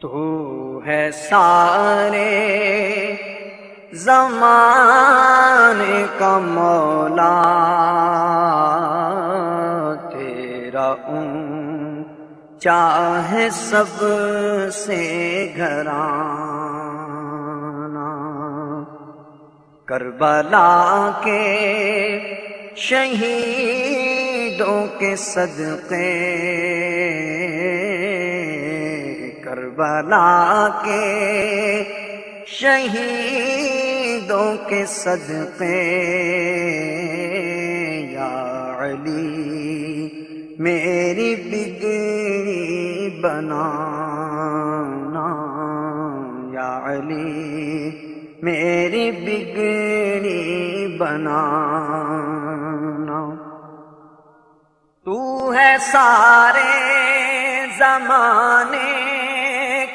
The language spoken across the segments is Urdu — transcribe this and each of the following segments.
تو ہے سارے زمانے کا مولا، تیرا اونچا ہے سب سے گھرانہ، کربلا کے شہیدوں کے صدقے، کربلا کے شہیدوں کے صدقے، یا علی میری بگڑی بنانا، یا علی میری بگڑی بنانا۔ تو ہے سارے زمانے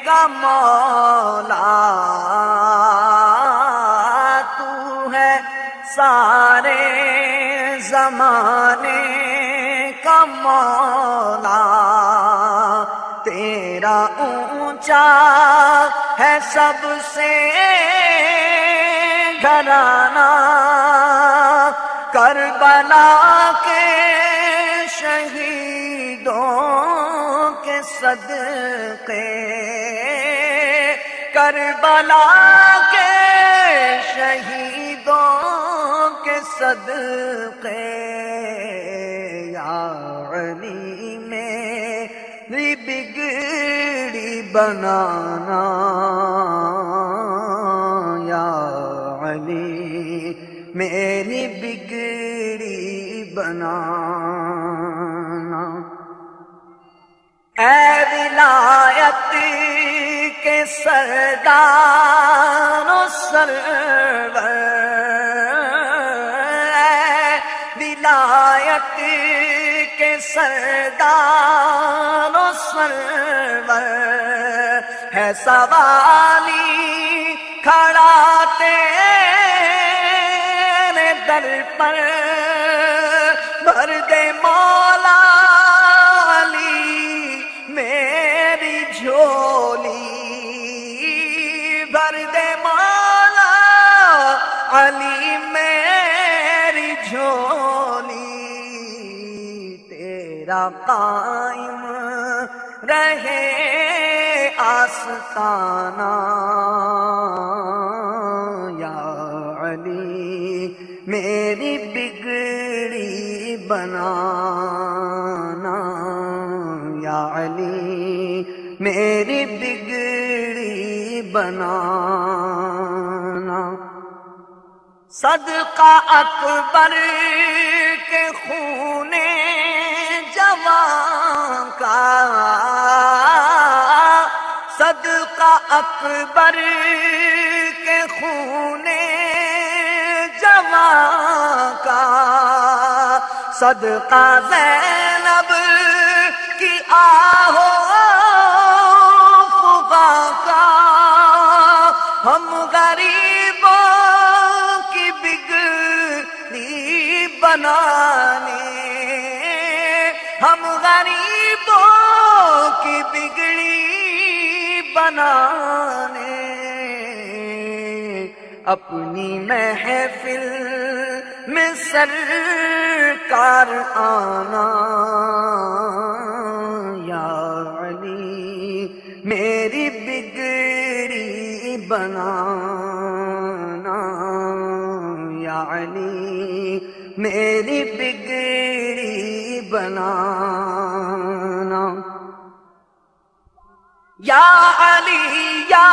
کا مولا، تو ہے سارے زمانے کا مولا، تیرا اونچا ہے سب سے گھرانہ، کربلا کے شہیدوں کے صدقے، کربلا کے شہیدوں کے صدقے، یا علی میری بگڑی بنانا، یا علی میری بگڑی بنانا۔ اے ولایت کے سردار و سرور، اے ولایت کے سردار و سرور، ہے سوالی کھڑا تیرے در پر، بھر دے مولا علی میری جھولی، بھر دے مولا علی میری جھولی، تیرا قائم رہے آستانہ، یا علی میری بگڑی بنانا، یا علی میری بگڑی بنانا۔ صدقہ اکبر کے خون جواں کا، صدقہ اکبر کے خون جواں کا، صدقہ زینب کی آہو فغاں کا، ہم غریبوں کی بگڑی بنانے، ہم غریبوں کی بگڑی بنانے، اپنی محفل میں سرکار آنا، یا علی میری بگڑی بنانا، یا علی میری بگڑی بنانا۔ یا علی یا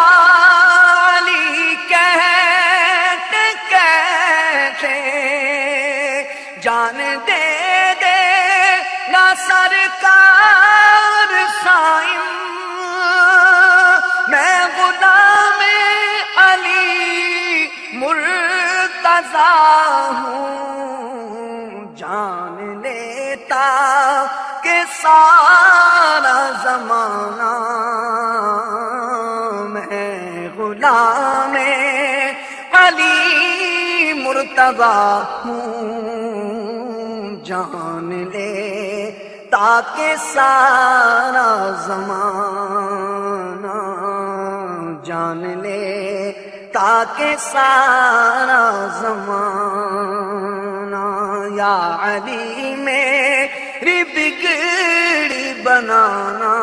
علی کہتے کہتے جان دے دے نا سرکار سائم، میں غلام علی مرتضیٰ ہوں، جان لیتا کہ سارا زمانہ، میں غلام علی مرتضیٰ ہوں، جان لے تاکہ سارا زمانہ جان لے تاکہ سارا زمانہ، یا علی میری بگڑی بنانا،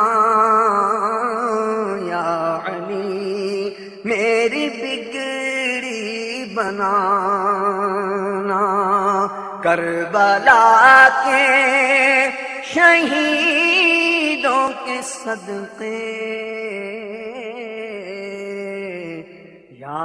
یا علی میری بگڑی بنانا، کربلا کے شہیدوں کے صدقے یا